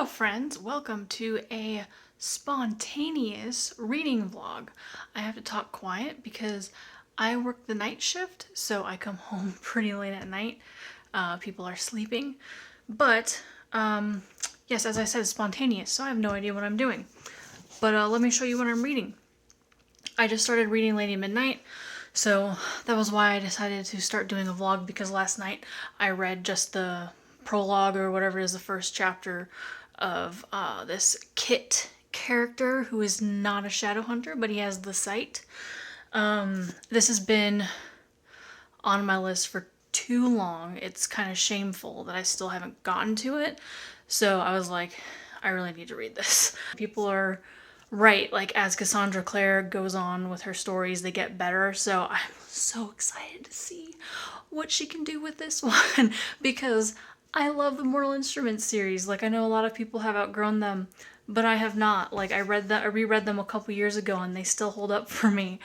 Hello friends, welcome to a spontaneous reading vlog. I have to talk quiet because I work the night shift, so I come home pretty late at night. People are sleeping, but yes, as I said, spontaneous, so I have no idea what I'm doing. But let me show you what I'm reading. I just started reading Lady Midnight, so that was why I decided to start doing a vlog, because last night I read just the prologue or whatever is the first chapter of this Kit character who is not a shadow hunter, but he has the sight. This has been on my list for too long. It's kind of shameful that I still haven't gotten to it. So I was like, I really need to read this. People are right, like as Cassandra Clare goes on with her stories, they get better. So I'm so excited to see what she can do with this one because I love the Mortal Instruments series. Like, I know a lot of people have outgrown them, but I have not. Like, I reread them a couple years ago and they still hold up for me.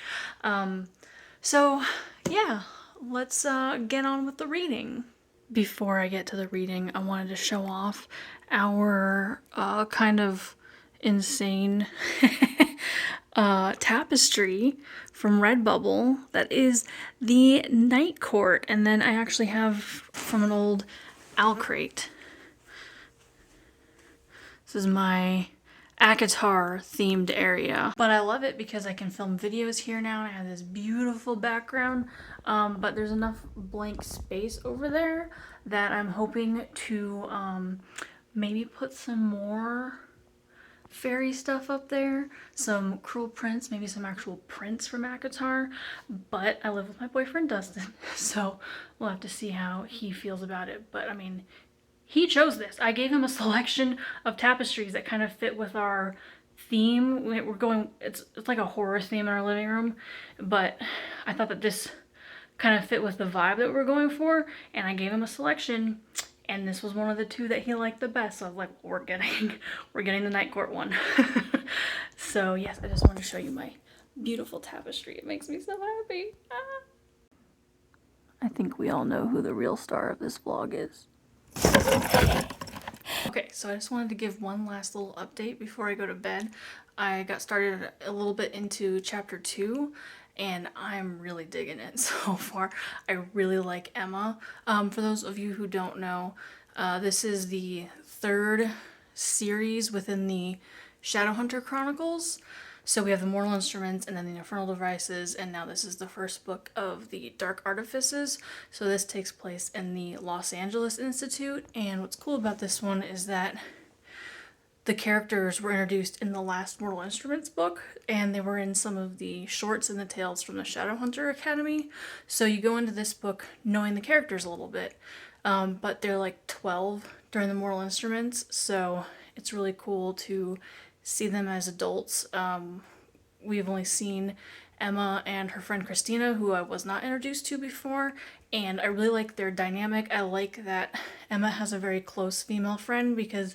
So yeah, let's get on with the reading. Before I get to the reading, I wanted to show off our kind of insane tapestry from Redbubble that is the Night Court, and then I actually have from an old Owl Crate. This is my ACOTAR themed area, but I love it because I can film videos here now. I have this beautiful background, but there's enough blank space over there that I'm hoping to maybe put some more fairy stuff up there, some cruel prints, maybe some actual prints from ACOTAR, but I live with my boyfriend Dustin, so we'll have to see how he feels about it. But I mean, he chose this. I gave him a selection of tapestries that kind of fit with our theme. We're going, it's like a horror theme in our living room, but I thought that this kind of fit with the vibe that we're going for, and I gave him a selection, and this was one of the two that he liked the best. So I was like, we're getting the Night Court one. So yes, I just want to show you my beautiful tapestry. It makes me so happy. Ah. I think we all know who the real star of this vlog is. Okay, so I just wanted to give one last little update before I go to bed. I got started a little bit into chapter 2 and I'm really digging it so far. I really like Emma. For those of you who don't know, this is the third series within the Shadowhunter Chronicles. So we have the Mortal Instruments and then the Infernal Devices, and now this is the first book of the Dark Artifices. So this takes place in the Los Angeles Institute, and what's cool about this one is that the characters were introduced in the last Mortal Instruments book, and they were in some of the shorts and the tales from the Shadowhunter Academy. So you go into this book knowing the characters a little bit, but they're like 12 during the Mortal Instruments, so it's really cool to see them as adults. We've only seen Emma and her friend Christina, who I was not introduced to before, and I really like their dynamic. I like that Emma has a very close female friend because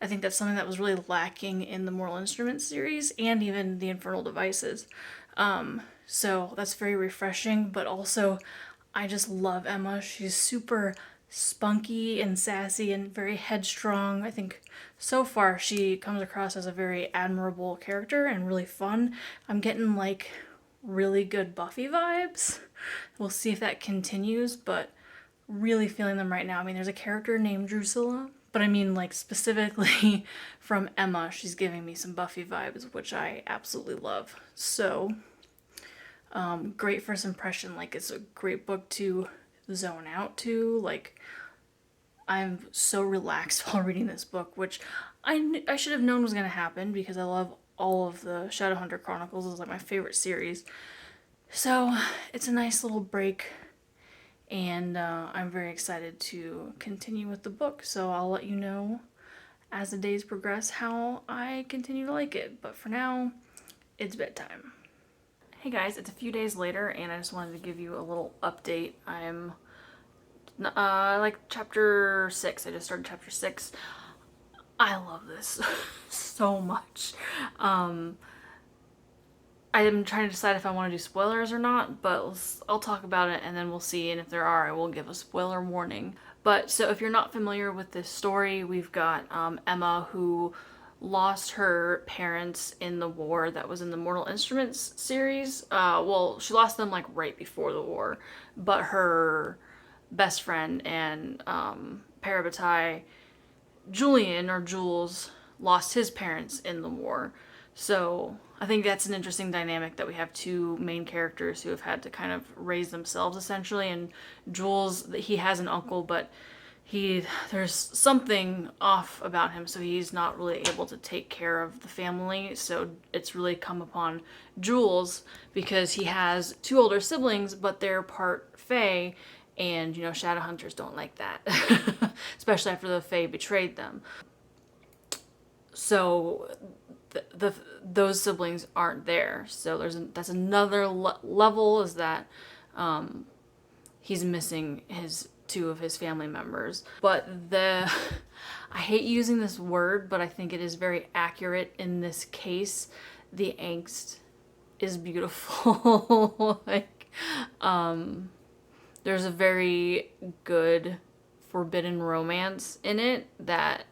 I think that's something that was really lacking in the Mortal Instruments series and even the Infernal Devices. So that's very refreshing, but also I just love Emma. She's super spunky and sassy and very headstrong. I think so far she comes across as a very admirable character and really fun. I'm getting like really good Buffy vibes. We'll see if that continues, but really feeling them right now. I mean, there's a character named Drusilla, but I mean like specifically from Emma, she's giving me some Buffy vibes, which I absolutely love. So great first impression. Like, it's a great book to zone out to. Like, I'm so relaxed while reading this book, which I should have known was going to happen because I love all of the Shadowhunter Chronicles. It's like my favorite series. So it's a nice little break, and I'm very excited to continue with the book. So I'll let you know as the days progress how I continue to like it. But for now, it's bedtime. Hey guys, it's a few days later and I just wanted to give you a little update. I'm like chapter 6. I just started chapter 6. I love this so much. I am trying to decide if I want to do spoilers or not, but I'll talk about it and then we'll see, and if there are, I will give a spoiler warning. But so if you're not familiar with this story, we've got Emma, who lost her parents in the war that was in the Mortal Instruments series. Well, she lost them like right before the war, but her best friend and parabatai Julian, or Jules, lost his parents in the war. So I think that's an interesting dynamic, that we have two main characters who have had to kind of raise themselves essentially. And Jules, he has an uncle, but there's something off about him, so he's not really able to take care of the family. So it's really come upon Jules, because he has two older siblings, but they're part Fae, and shadow hunters don't like that, especially after the Fae betrayed them. So those siblings aren't there. So that's another level, is that he's missing his two of his family members. But I hate using this word, but I think it is very accurate in this case. The angst is beautiful. Like, there's a very good forbidden romance in it that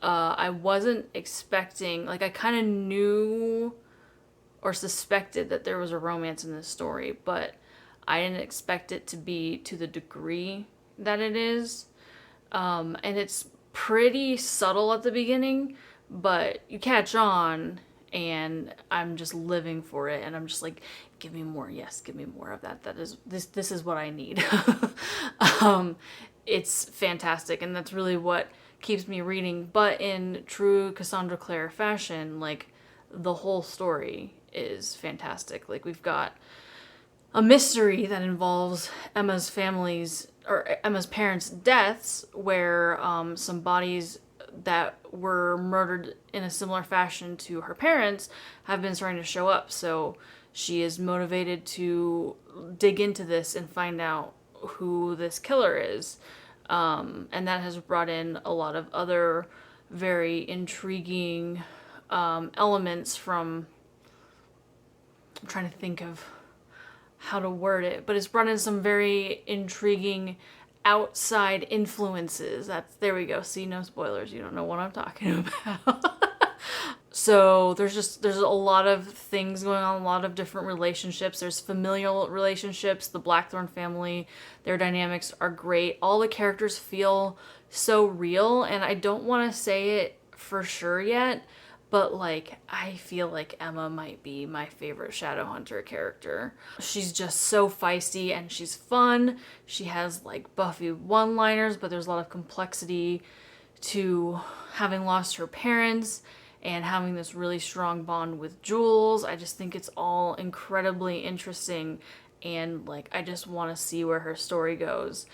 I wasn't expecting. Like, I kind of knew or suspected that there was a romance in this story, but I didn't expect it to be to the degree that it is. And it's pretty subtle at the beginning, but you catch on, and I'm just living for it, and I'm just like, give me more. Yes, give me more of that. This is what I need. It's fantastic, and that's really what keeps me reading. But in true Cassandra Clare fashion, like, the whole story is fantastic. Like, we've got a mystery that involves Emma's parents' deaths, where some bodies that were murdered in a similar fashion to her parents have been starting to show up. So she is motivated to dig into this and find out who this killer is. And that has brought in a lot of other very intriguing elements from... I'm trying to think of how to word it, but it's brought in some very intriguing outside influences. There we go. See, no spoilers. You don't know what I'm talking about. So there's a lot of things going on, a lot of different relationships. There's familial relationships. The Blackthorn family, their dynamics are great. All the characters feel so real, and I don't want to say it for sure yet, but like, I feel like Emma might be my favorite Shadowhunter character. She's just so feisty, and she's fun. She has like Buffy one-liners, but there's a lot of complexity to having lost her parents and having this really strong bond with Jules. I just think it's all incredibly interesting, and like, I just want to see where her story goes.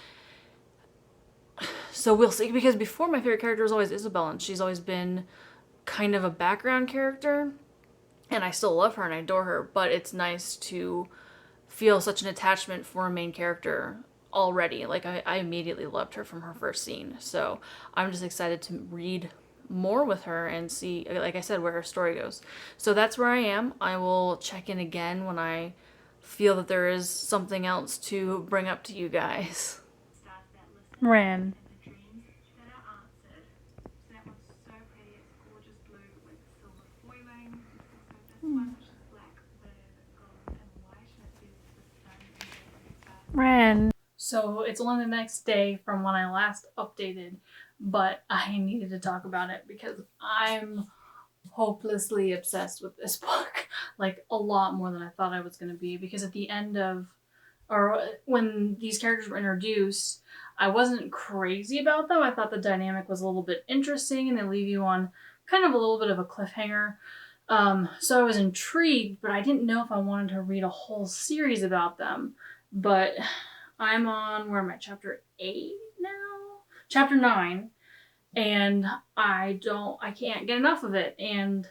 So we'll see, because before, my favorite character was always Isabel, and she's always been kind of a background character, and I still love her and I adore her, but it's nice to feel such an attachment for a main character already. Like, I immediately loved her from her first scene, so I'm just excited to read more with her and see, like I said, where her story goes. So that's where I am. I will check in again when I feel that there is something else to bring up to you guys. Ran. Ran. So it's only the next day from when I last updated, but I needed to talk about it because I'm hopelessly obsessed with this book. Like, a lot more than I thought I was going to be, because at the end of, or when these characters were introduced, I wasn't crazy about them. I thought the dynamic was a little bit interesting, and they leave you on kind of a little bit of a cliffhanger. So I was intrigued, but I didn't know if I wanted to read a whole series about them. But I'm on, where am I, chapter 8 now? Chapter 9. And I can't get enough of it. And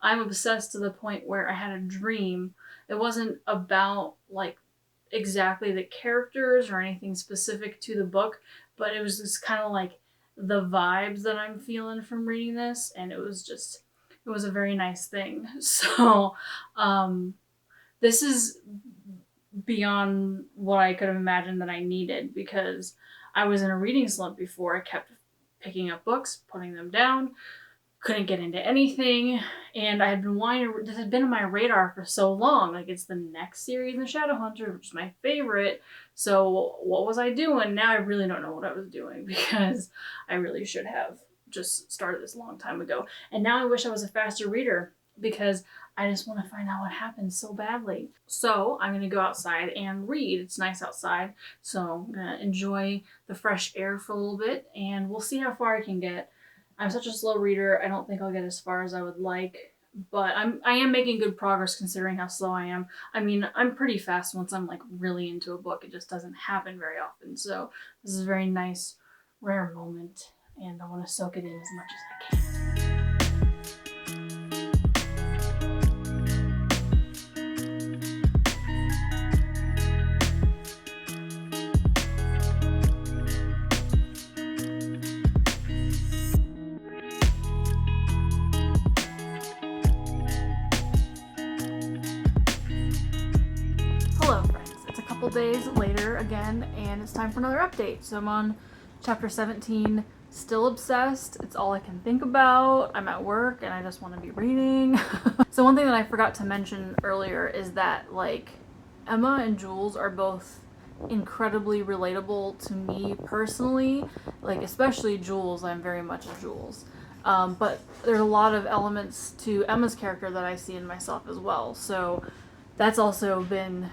I'm obsessed to the point where I had a dream. It wasn't about like exactly the characters or anything specific to the book, but it was just kind of like the vibes that I'm feeling from reading this, and it was a very nice thing. So this is beyond what I could have imagined that I needed, because I was in a reading slump before. I kept picking up books, putting them down, couldn't get into anything, and I had been wanting to, this had been on my radar for so long. Like, it's the next series in Shadowhunter, which is my favorite. So what was I doing? Now I really don't know what I was doing, because I really should have just started this a long time ago. And now I wish I was a faster reader, because I just want to find out what happened so badly. So I'm going to go outside and read. It's nice outside, so I'm going to enjoy the fresh air for a little bit, and we'll see how far I can get. I'm such a slow reader. I don't think I'll get as far as I would like, but I am making good progress considering how slow I am. I mean, I'm pretty fast once I'm like really into a book. It just doesn't happen very often. So this is a very nice, rare moment, and I want to soak it in as much as I can. Hello friends, it's a couple days later again, and it's time for another update. So I'm on chapter 17, still obsessed. It's all I can think about. I'm at work and I just want to be reading. So one thing that I forgot to mention earlier is that, like, Emma and Jules are both incredibly relatable to me personally. Like, especially Jules, I'm very much a Jules. But there's a lot of elements to Emma's character that I see in myself as well. So that's also been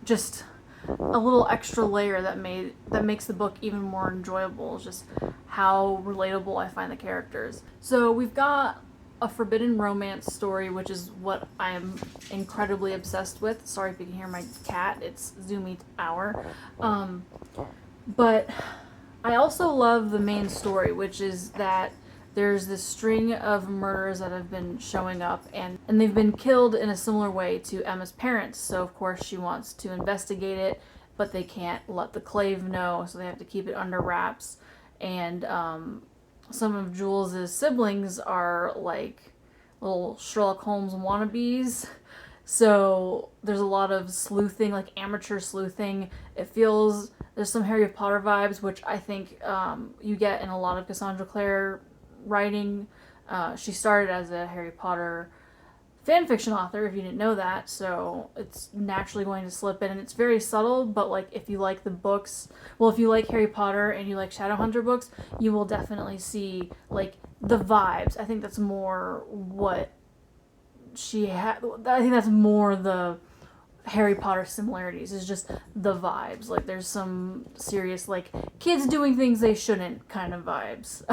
just a little extra layer that makes the book even more enjoyable, just how relatable I find the characters. So we've got a forbidden romance story, which is what I'm incredibly obsessed with. Sorry if you can hear my cat, it's Zoomy Hour. But I also love the main story, which is that there's this string of murders that have been showing up, and they've been killed in a similar way to Emma's parents. So of course she wants to investigate it, but they can't let the Clave know, so they have to keep it under wraps. And some of Jules's siblings are like little Sherlock Holmes wannabes. So there's a lot of sleuthing, like amateur sleuthing. It feels, there's some Harry Potter vibes, which I think you get in a lot of Cassandra Clare writing. She started as a Harry Potter fan fiction author, if you didn't know that, so it's naturally going to slip in, and it's very subtle, but like if you like the books, well, if you like Harry Potter and you like Shadowhunter books, you will definitely see like the vibes. I think that's more what she had. I think that's more the Harry Potter similarities, is just the vibes. Like there's some serious like kids doing things they shouldn't kind of vibes.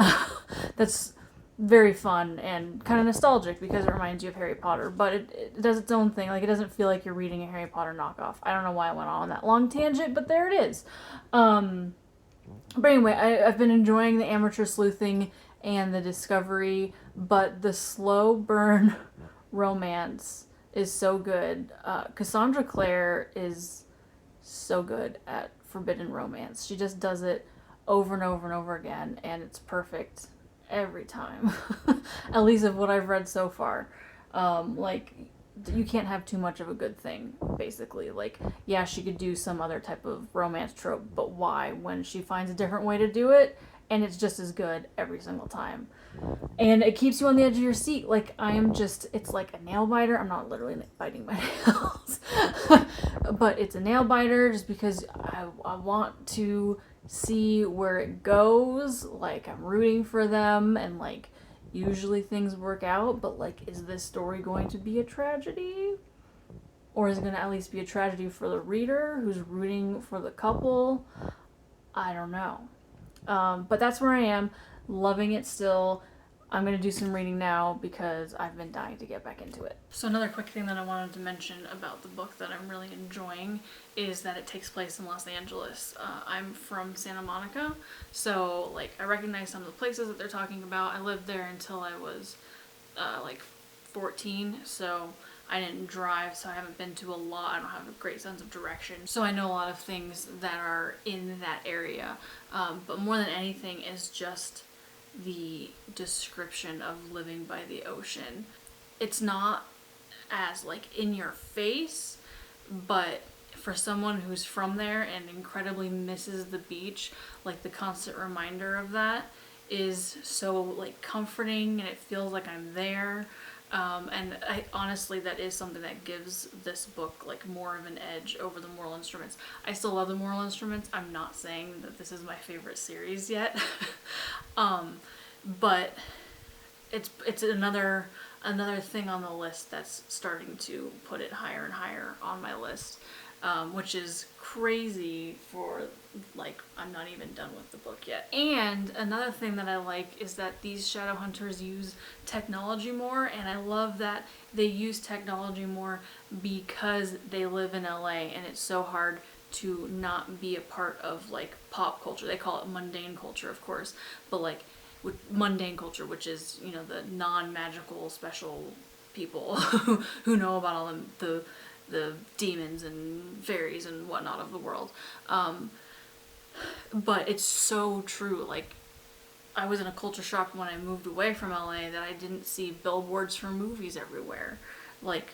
That's very fun and kind of nostalgic because it reminds you of Harry Potter, but it does its own thing. Like, it doesn't feel like you're reading a Harry Potter knockoff. I don't know why I went on that long tangent, but there it is. But anyway, I've been enjoying the amateur sleuthing and the discovery, but the slow burn romance is so good. Cassandra Clare is so good at forbidden romance. She just does it over and over and over again, and it's perfect every time. At least of what I've read so far. Like, you can't have too much of a good thing, basically. Like, yeah, she could do some other type of romance trope, but why when she finds a different way to do it, and it's just as good every single time. And it keeps you on the edge of your seat. Like, I am just, it's like a nail biter. I'm not literally biting my nails, but it's a nail biter just because I want to see where it goes. Like, I'm rooting for them, and like usually things work out, but like, is this story going to be a tragedy, or is it going to at least be a tragedy for the reader who's rooting for the couple? I don't know. But that's where I am, loving it still. I'm going to do some reading now because I've been dying to get back into it. So another quick thing that I wanted to mention about the book that I'm really enjoying is that it takes place in Los Angeles. I'm from Santa Monica, so like I recognize some of the places that they're talking about. I lived there until I was like 14, so I didn't drive, so I haven't been to a lot. I don't have a great sense of direction, so I know a lot of things that are in that area. But more than anything is just the description of living by the ocean. It's not as like in your face, but for someone who's from there and incredibly misses the beach, like the constant reminder of that is so like comforting, and it feels like I'm there. And I honestly, that is something that gives this book like more of an edge over the Moral Instruments. I still love the Moral Instruments. I'm not saying that this is my favorite series yet, but it's another thing on the list that's starting to put it higher and higher on my list, which is crazy for, like, I'm not even done with the book yet. And another thing that I like is that these shadow hunters use technology more, and I love that they use technology more because they live in LA and it's so hard to not be a part of like pop culture. They call it mundane culture, of course, but like with mundane culture, which is, you know, the non-magical special people who know about all the demons and fairies and whatnot of the world. But it's so true. Like, I was in a culture shock when I moved away from LA that I didn't see billboards for movies everywhere. Like,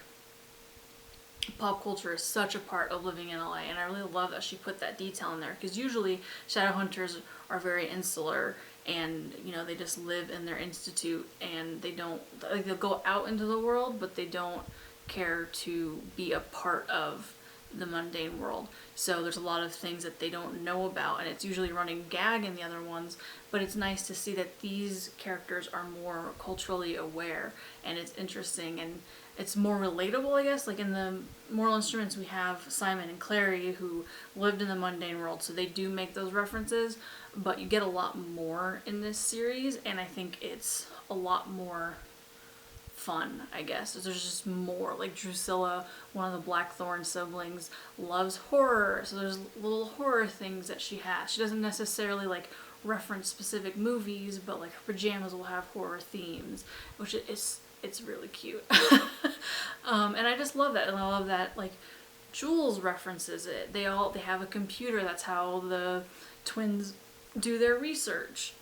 pop culture is such a part of living in LA, and I really love that she put that detail in there, because usually shadow hunters are very insular, and you know, they just live in their institute and they don't, like, they'll go out into the world but they don't care to be a part of the mundane world. So there's a lot of things that they don't know about, and it's usually running gag in the other ones, but it's nice to see that these characters are more culturally aware, and it's interesting and it's more relatable, I guess. Like in the Moral Instruments, we have Simon and Clary who lived in the mundane world, so they do make those references, but you get a lot more in this series, and I think it's a lot more fun, I guess. There's just more. Like Drusilla, one of the Blackthorn siblings, loves horror, so there's little horror things that she has. She doesn't necessarily like reference specific movies, but like her pajamas will have horror themes, which is, it's really cute. And I just love that, and I love that like Jules references it. They have a computer. That's how the twins do their research.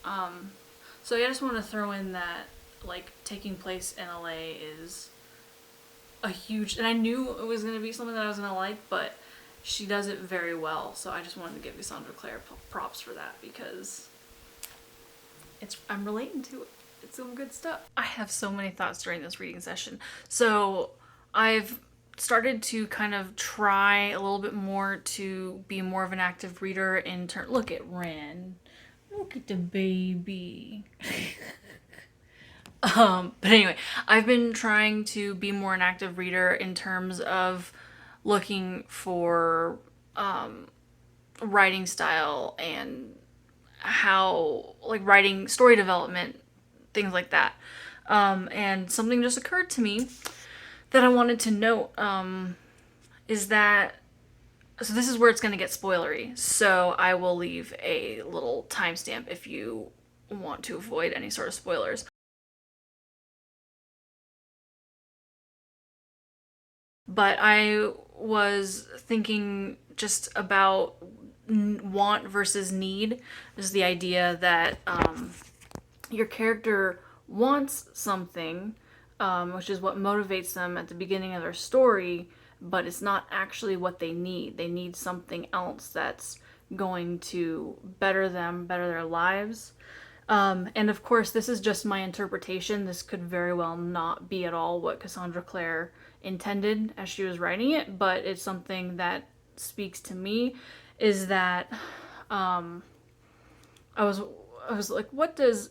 So I just want to throw in that like taking place in LA is a huge, and I knew it was going to be something that I was going to like, but she does it very well. So I just wanted to give Cassandra Clare props for that, because I'm relating to it. It's some good stuff. I have so many thoughts during this reading session. So I've started to kind of try a little bit more to be more of an active reader in turn. Look at Ren. Look at the baby. But anyway, I've been trying to be more an active reader in terms of looking for writing style and how, like, writing story development, things like that. And something just occurred to me that I wanted to note, is that, so this is where it's going to get spoilery, so I will leave a little timestamp if you want to avoid any sort of spoilers. But I was thinking just about want versus need. Is the idea that your character wants something, which is what motivates them at the beginning of their story, but it's not actually what they need. They need something else that's going to better them, better their lives. And of course, this is just my interpretation. This could very well not be at all what Cassandra Clare intended as she was writing it, but it's something that speaks to me. Is that I was like, what does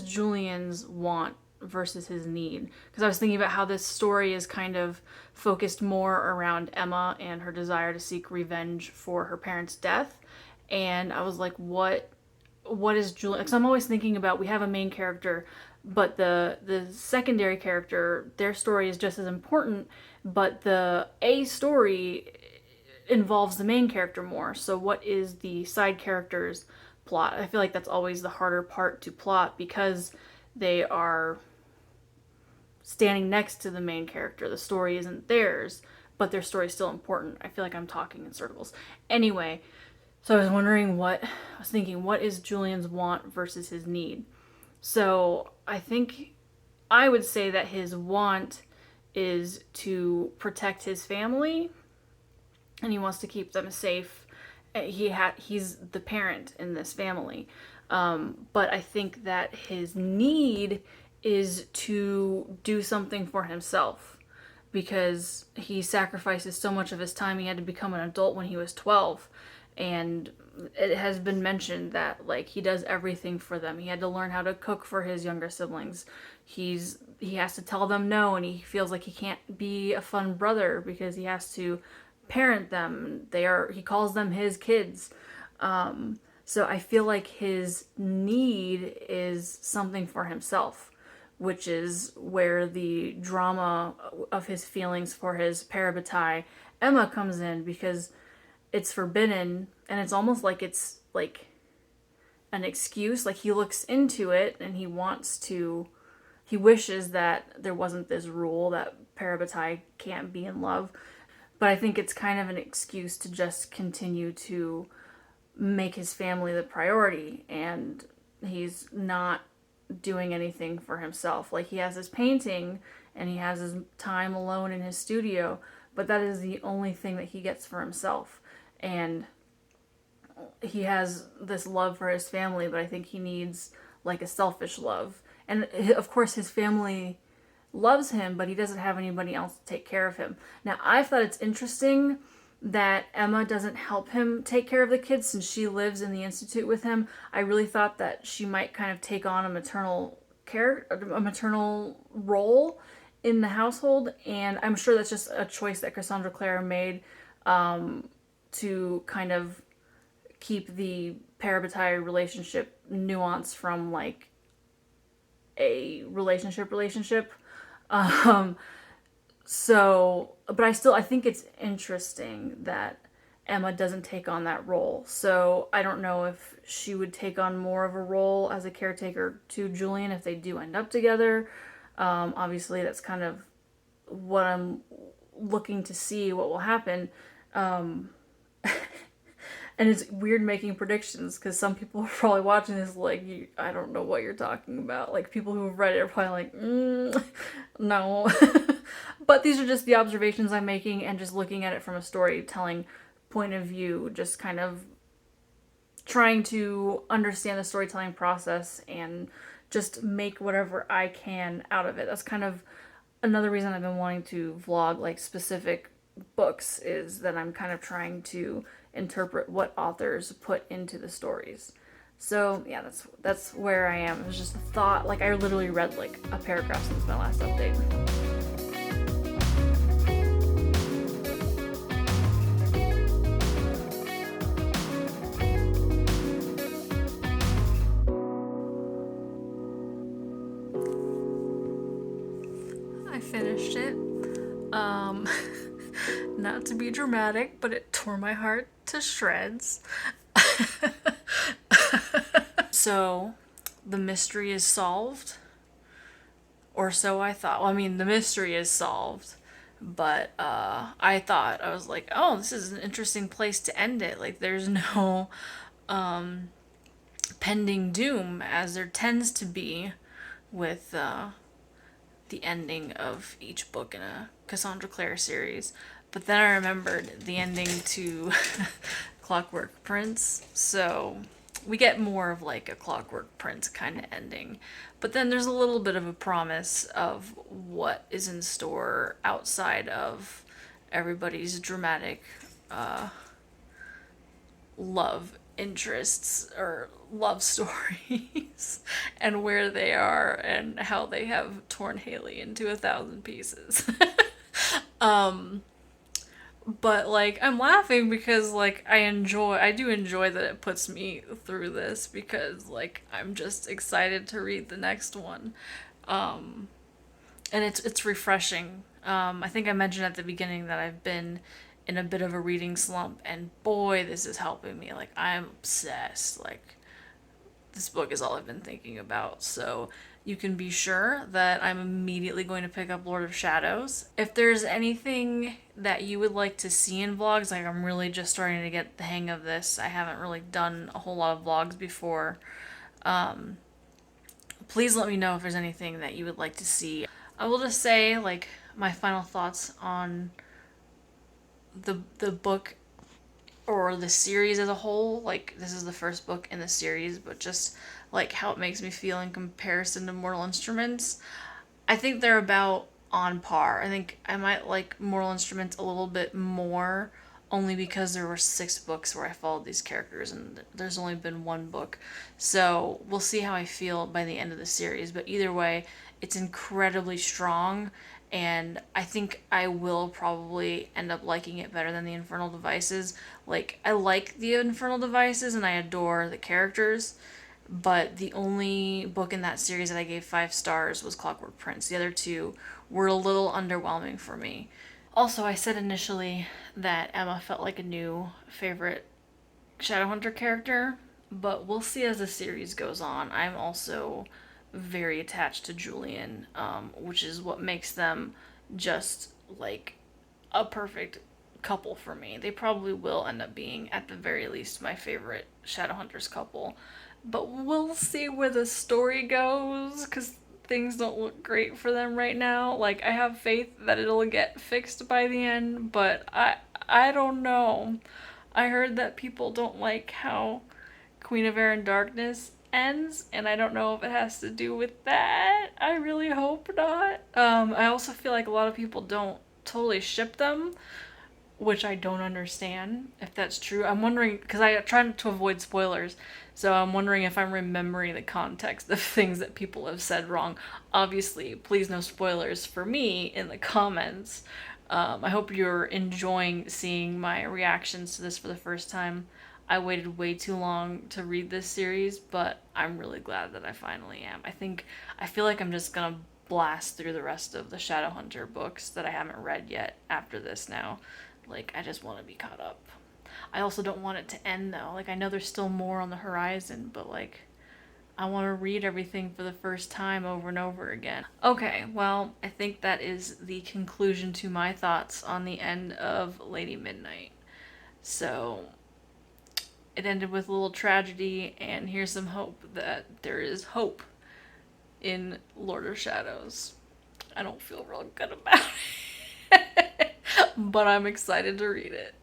Julian's want versus his need? Because I was thinking about how this story is kind of focused more around Emma and her desire to seek revenge for her parents' death, and I was like, what is Julian? Because I'm always thinking about, we have a main character, but the secondary character, their story is just as important, but the A story involves the main character more. So what is the side character's plot? I feel like that's always the harder part to plot, because they are standing next to the main character. The story isn't theirs, but their story is still important. I feel like I'm talking in circles. Anyway, so I was thinking, what is Julian's want versus his need? So I think I would say that his want is to protect his family, and he wants to keep them safe. He's the parent in this family, but I think that his need is to do something for himself because he sacrifices so much of his time. He had to become an adult when he was 12, and it has been mentioned that like he does everything for them. He had to learn how to cook for his younger siblings. He has to tell them no, and he feels like he can't be a fun brother because he has to parent them. He calls them his kids. So I feel like his need is something for himself, which is where the drama of his feelings for his parabatai Emma comes in, because it's forbidden and it's almost like it's like an excuse. Like he looks into it and he wishes that there wasn't this rule that parabatai can't be in love. But I think it's kind of an excuse to just continue to make his family the priority, and he's not doing anything for himself. Like he has his painting and he has his time alone in his studio, but that is the only thing that he gets for himself. And he has this love for his family, but I think he needs like a selfish love. And of course his family loves him, but he doesn't have anybody else to take care of him. Now, I thought it's interesting that Emma doesn't help him take care of the kids since she lives in the institute with him. I really thought that she might kind of take on a maternal role in the household, and I'm sure that's just a choice that Cassandra Clare made to kind of keep the parabatai relationship nuanced from like a relationship. Um, but I think it's interesting that Emma doesn't take on that role. So I don't know if she would take on more of a role as a caretaker to Julian if they do end up together. Obviously, that's kind of what I'm looking to see what will happen. Um, and it's weird making predictions because some people are probably watching this like, I don't know what you're talking about. Like people who have read it are probably like, no. But these are just the observations I'm making and just looking at it from a storytelling point of view, just kind of trying to understand the storytelling process and just make whatever I can out of it. That's kind of another reason I've been wanting to vlog like specific books, is that I'm kind of trying to interpret what authors put into the stories. So yeah, that's where I am. It was just a thought. Like I literally read like a paragraph since my last update. I finished it. Not to be dramatic, but it tore my heart to shreds. So, the mystery is solved. Or so I thought. Well, I mean, the mystery is solved. But I was like, oh, this is an interesting place to end it. Like, there's no pending doom, as there tends to be with the ending of each book in a Cassandra Clare series. But then I remembered the ending to Clockwork Prince, so we get more of like a Clockwork Prince kind of ending. But then there's a little bit of a promise of what is in store outside of everybody's dramatic love interests or love stories and where they are and how they have torn Haley into 1,000 pieces. But like I'm laughing because like I do enjoy that it puts me through this, because like I'm just excited to read the next one. And it's refreshing. I think I mentioned at the beginning that I've been in a bit of a reading slump, and boy, this is helping me. Like I'm obsessed. Like this book is all I've been thinking about. So you can be sure that I'm immediately going to pick up Lord of Shadows. If there's anything that you would like to see in vlogs, like I'm really just starting to get the hang of this. I haven't really done a whole lot of vlogs before. Please let me know if there's anything that you would like to see. I will just say like my final thoughts on the book or the series as a whole, like this is the first book in the series, but just like how it makes me feel in comparison to Mortal Instruments, I think they're about on par. I think I might like Mortal Instruments a little bit more only because there were 6 books where I followed these characters and there's only been one book. So we'll see how I feel by the end of the series. But either way, it's incredibly strong and I think I will probably end up liking it better than the Infernal Devices. Like, I like the Infernal Devices and I adore the characters, but the only book in that series that I gave 5 stars was Clockwork Prince. The other two were a little underwhelming for me. Also, I said initially that Emma felt like a new favorite Shadowhunter character, but we'll see as the series goes on. I'm also very attached to Julian, which is what makes them just like a perfect couple for me. They probably will end up being, at the very least, my favorite Shadowhunters couple. But we'll see where the story goes, because things don't look great for them right now. Like, I have faith that it'll get fixed by the end, but I don't know. I heard that people don't like how Queen of Air and Darkness ends, and I don't know if it has to do with that. I really hope not. I also feel like a lot of people don't totally ship them, which I don't understand if that's true. I'm wondering, because I try to avoid spoilers, so I'm wondering if I'm remembering the context of things that people have said wrong. Obviously, please no spoilers for me in the comments. I hope you're enjoying seeing my reactions to this for the first time. I waited way too long to read this series, but I'm really glad that I finally am. I feel like I'm just gonna blast through the rest of the Shadowhunter books that I haven't read yet after this now. Like, I just want to be caught up. I also don't want it to end though. Like, I know there's still more on the horizon, but like, I want to read everything for the first time over and over again. Okay, well, I think that is the conclusion to my thoughts on the end of Lady Midnight. So, it ended with a little tragedy, and here's some hope that there is hope in Lord of Shadows. I don't feel real good about it, but I'm excited to read it.